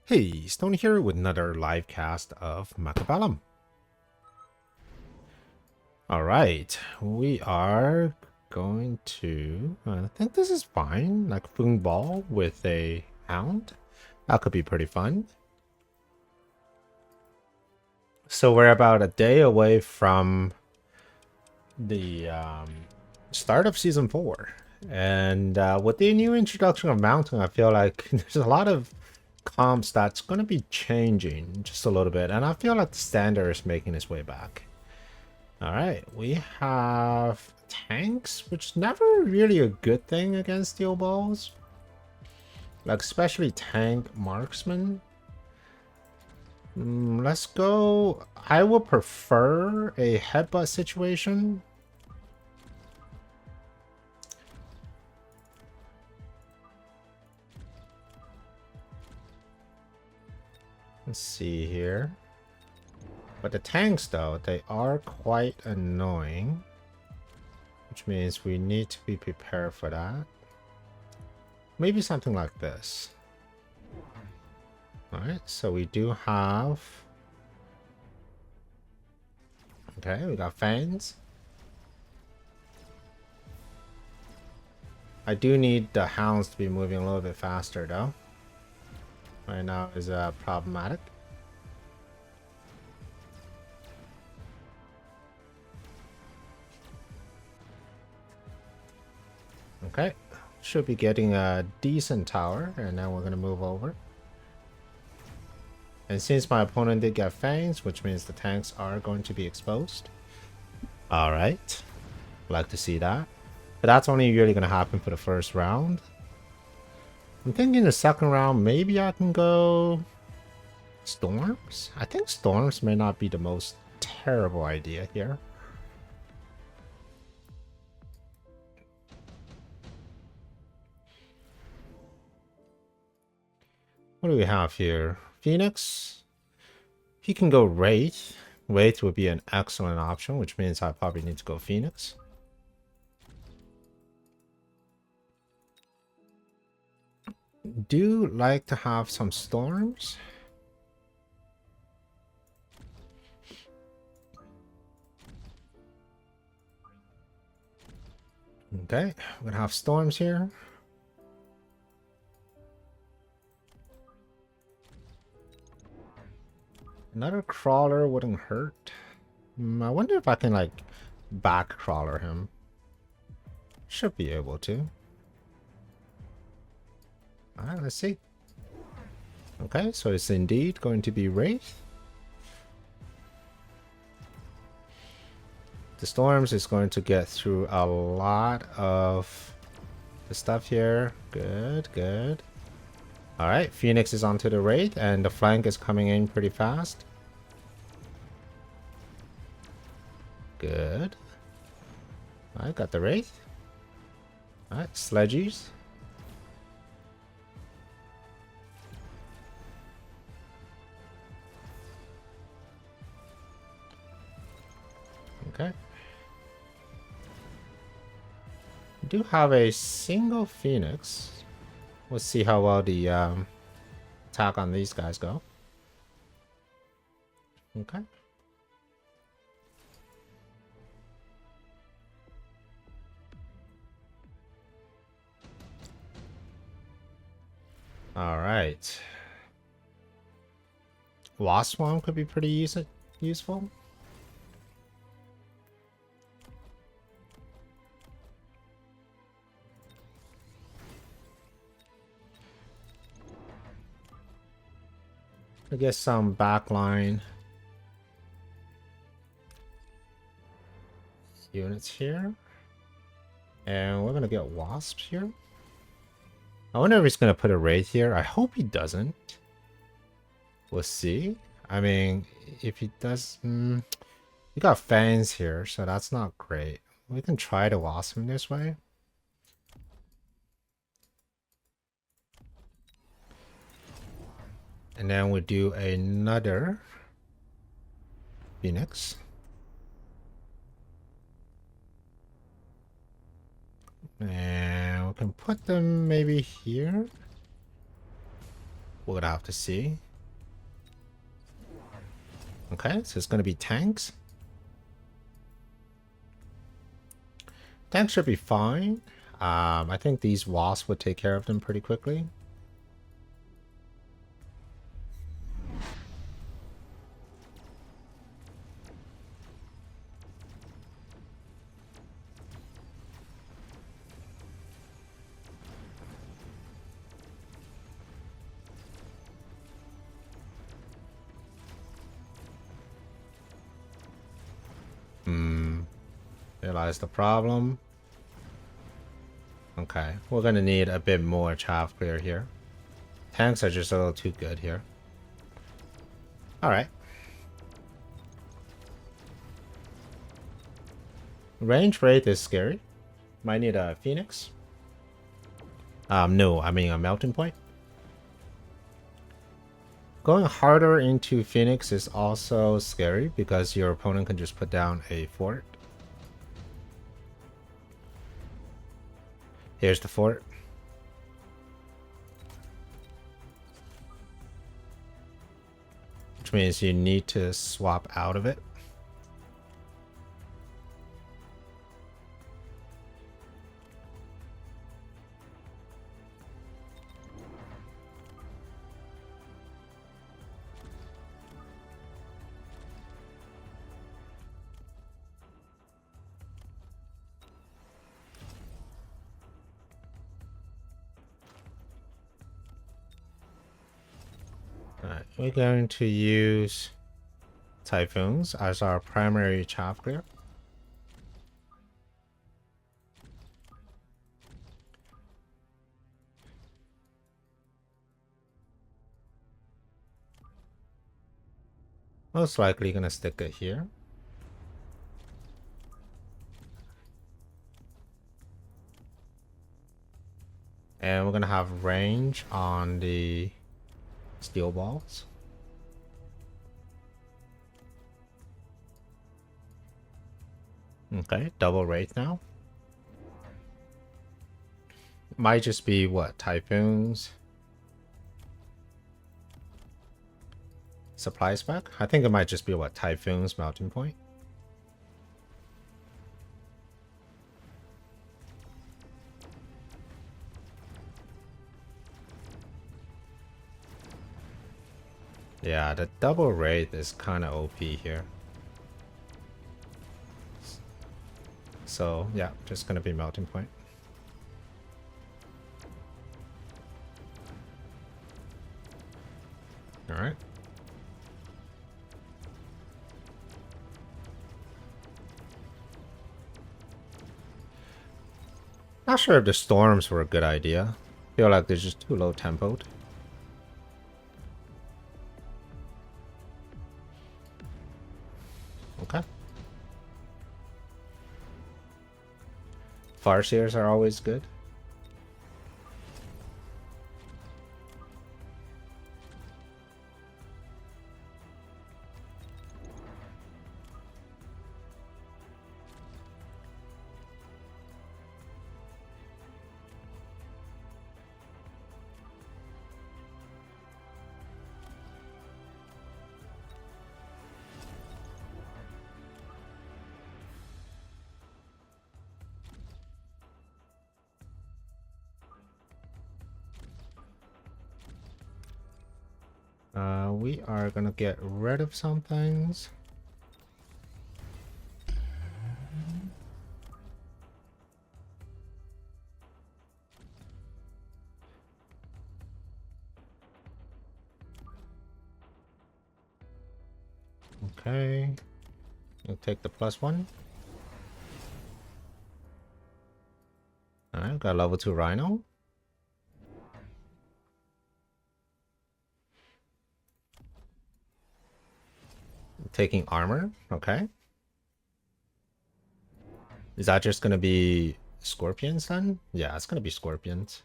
Hey, Stoney here with another live cast of Mechabellum. Alright, we are going to... I think this is fine, like Foon Ball with a hound. That could be pretty fun. So we're about a day away from the start of Season 4. And with the new introduction of mounting, I feel like there's a lot of comps that's going to be changing just a little bit. And I feel like the standard is making its way back. Alright, we have tanks, which is never really a good thing against steel balls. Like, especially tank marksman. Let's go. I would prefer a headbutt situation. Let's see here. But the tanks, though, they are quite annoying. Which means we need to be prepared for that. Maybe something like this. Alright, so we do have... Okay, we got fans. I do need the hounds to be moving a little bit faster, though. Right now is problematic. Okay, should be getting a decent tower, and then we're going to move over. And since my opponent did get fangs, which means the tanks are going to be exposed. Alright, like to see that. But that's only really going to happen for the first round. I'm thinking the second round, maybe I can go storms? I think storms may not be the most terrible idea here. What do we have here? Phoenix. He can go WRAITH. WRAITH would be an excellent option, which means I probably need to go Phoenix. Do like to have some storms. Okay, we're gonna have storms here. Another crawler wouldn't hurt. I wonder if I can like back crawler him. Should be able to. Alright, let's see. Okay, so it's indeed going to be WRAITH. The storms is going to get through a lot of the stuff here. Good, good. Alright, Phoenix is onto the WRAITH, and the flank is coming in pretty fast. Good. Alright, got the WRAITH. Alright, sledgies. Okay. We do have a single Phoenix. Let's see how well the attack on these guys go. Okay. All right. Wasp Swarm could be pretty useful. I guess some backline units here. And we're gonna get wasps here. I wonder if he's gonna put a WRAITH here. I hope he doesn't. We'll see. I mean, if he does... we got fans here, so that's not great. We can try to wasp him this way. And then we'll do another Phoenix. And we can put them maybe here. We're gonna have to see. Okay, so it's gonna be tanks. Tanks should be fine. I think these wasps would take care of them pretty quickly. Realize the problem. Okay, we're gonna need a bit more chaff clear here. Tanks are just a little too good here. Alright. Range Wraith is scary. Might need a Phoenix. No, I mean a melting point. Going harder into Phoenix is also scary because your opponent can just put down a fort. Here's the fort. Which means you need to swap out of it. Alright, we're going to use Typhoons as our primary chaff clear. Most likely gonna stick it here. And we're gonna have range on the steel balls. Okay, double WRAITH now. Might just be what? Typhoons? Supply spec? I think it might just be what? Typhoons, melting point? Yeah, the double WRAITH is kind of OP here. So yeah, just gonna be melting point. Alright. Not sure if the storms were a good idea. Feel like they're just too low tempoed. Okay. Farseers are always good. We are gonna get rid of some things. Okay. We'll take the +1. Alright, got level 2 Rhino. Taking armor, okay. Is that just gonna be scorpions then? Yeah, it's gonna be scorpions.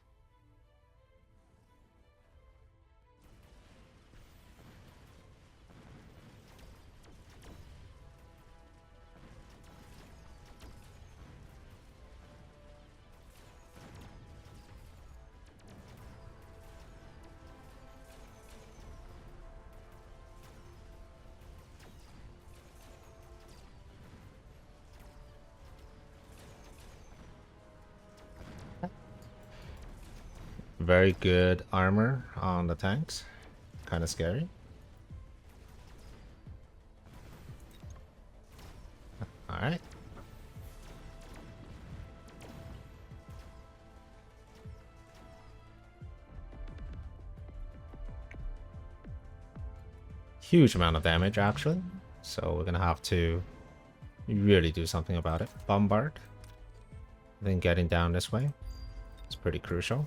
very good armor on the tanks. Kind of scary. Alright. Huge amount of damage, actually. So we're gonna have to really do something about it. Bombard. Then getting down this way. It's pretty crucial.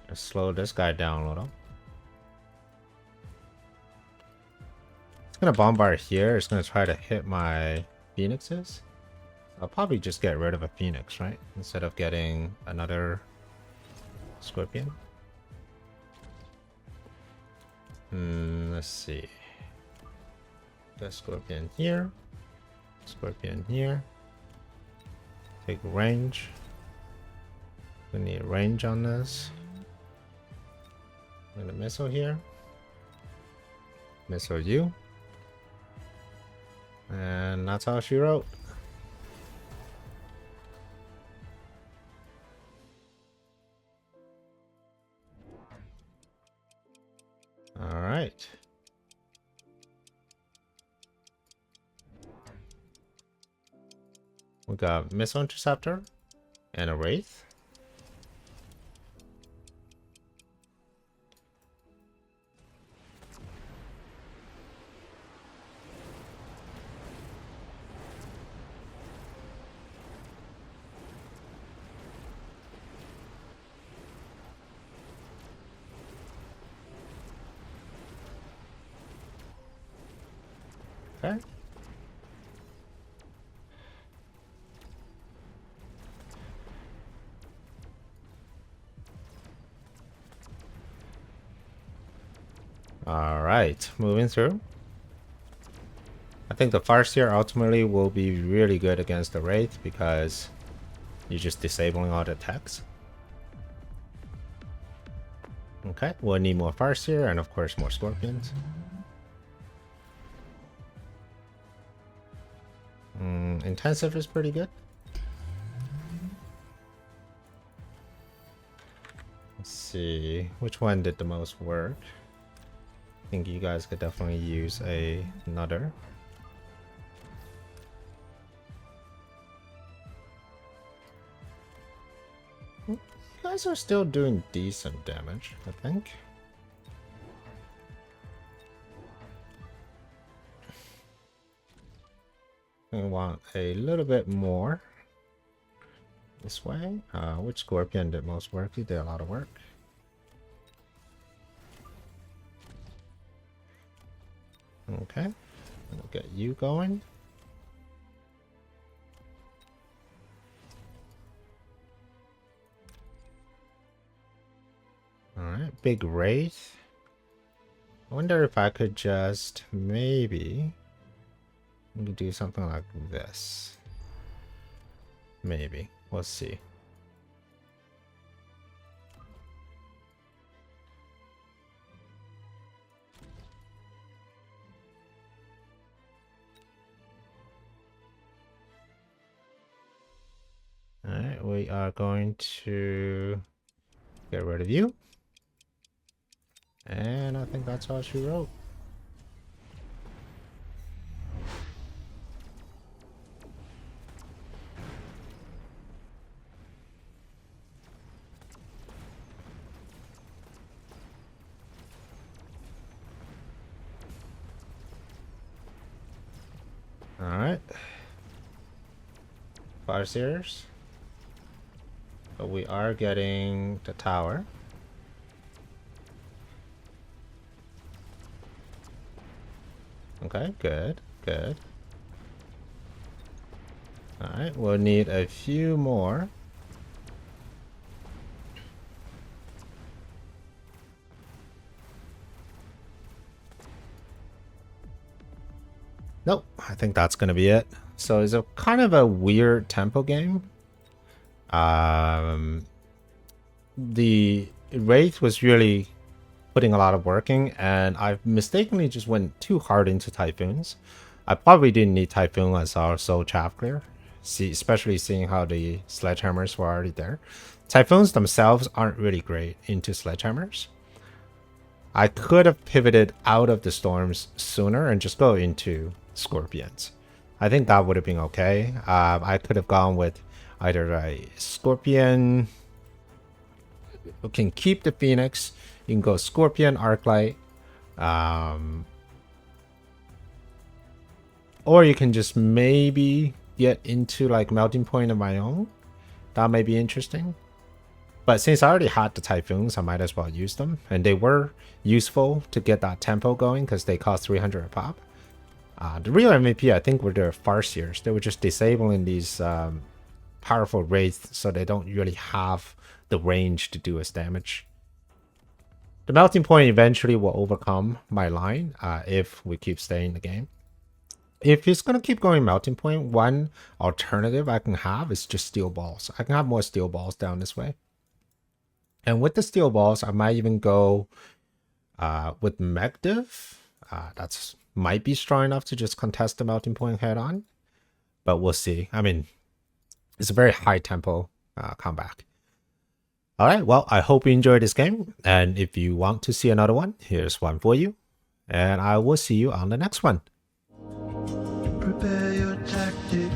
Let's slow this guy down a little. It's gonna bombard here. It's gonna try to hit my phoenixes. I'll probably just get rid of a phoenix, right? Instead of getting another scorpion. Let's see. The scorpion here. Scorpion here. Take range. We need range on this. And a missile here. Missile you. And that's all she wrote. All right. We got missile interceptor and a wraith. Okay. All right, moving through. I think the Farseer ultimately will be really good against the Wraith because you're just disabling all the attacks. Okay, we'll need more Farseer and of course more Scorpions. Intensive is pretty good. Let's see, which one did the most work? I think you guys could definitely use another. You guys are still doing decent damage, I think. We want a little bit more this way. Which Scorpion did most work? He did a lot of work. Okay, we'll get you going. Alright, big wraith. I wonder if I could just maybe we could do something like this. Maybe. We'll see. Alright, we are going to get rid of you. And I think that's all she wrote. Alright. Farseers. But we are getting the tower. Okay, good, good. Alright, we'll need a few more. Nope, I think that's gonna be it. So it's a kind of a weird tempo game. The WRAITH was really putting a lot of work in, and I mistakenly just went too hard into Typhoons. I probably didn't need Typhoon as our sole chaff clear, especially seeing how the sledgehammers were already there. Typhoons themselves aren't really great into sledgehammers. I could have pivoted out of the storms sooner and just go into scorpions. I think that would have been okay. I could have gone with either a scorpion who can keep the phoenix. You can go scorpion, arclight, or you can just maybe get into like melting point of my own. That may be interesting. But since I already had the typhoons, I might as well use them. And they were useful to get that tempo going because they cost 300 a pop. The real MVP, I think, were the Farseers. They were just disabling these powerful wraiths so they don't really have the range to do us damage. The melting point eventually will overcome my line if we keep staying in the game. If he's going to keep going melting point, one alternative I can have is just steel balls. I can have more steel balls down this way. And with the steel balls, I might even go with Megdiv. That's might be strong enough to just contest the melting point head on. But we'll see. I mean, it's a very high tempo comeback. Alright, well, I hope you enjoyed this game. And if you want to see another one, here's one for you. And I will see you on the next one. Prepare your tactics.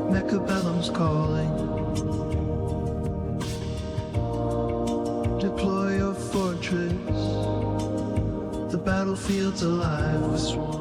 Mechabellum's calling. Deploy your fortress. The battlefield's alive with swarms.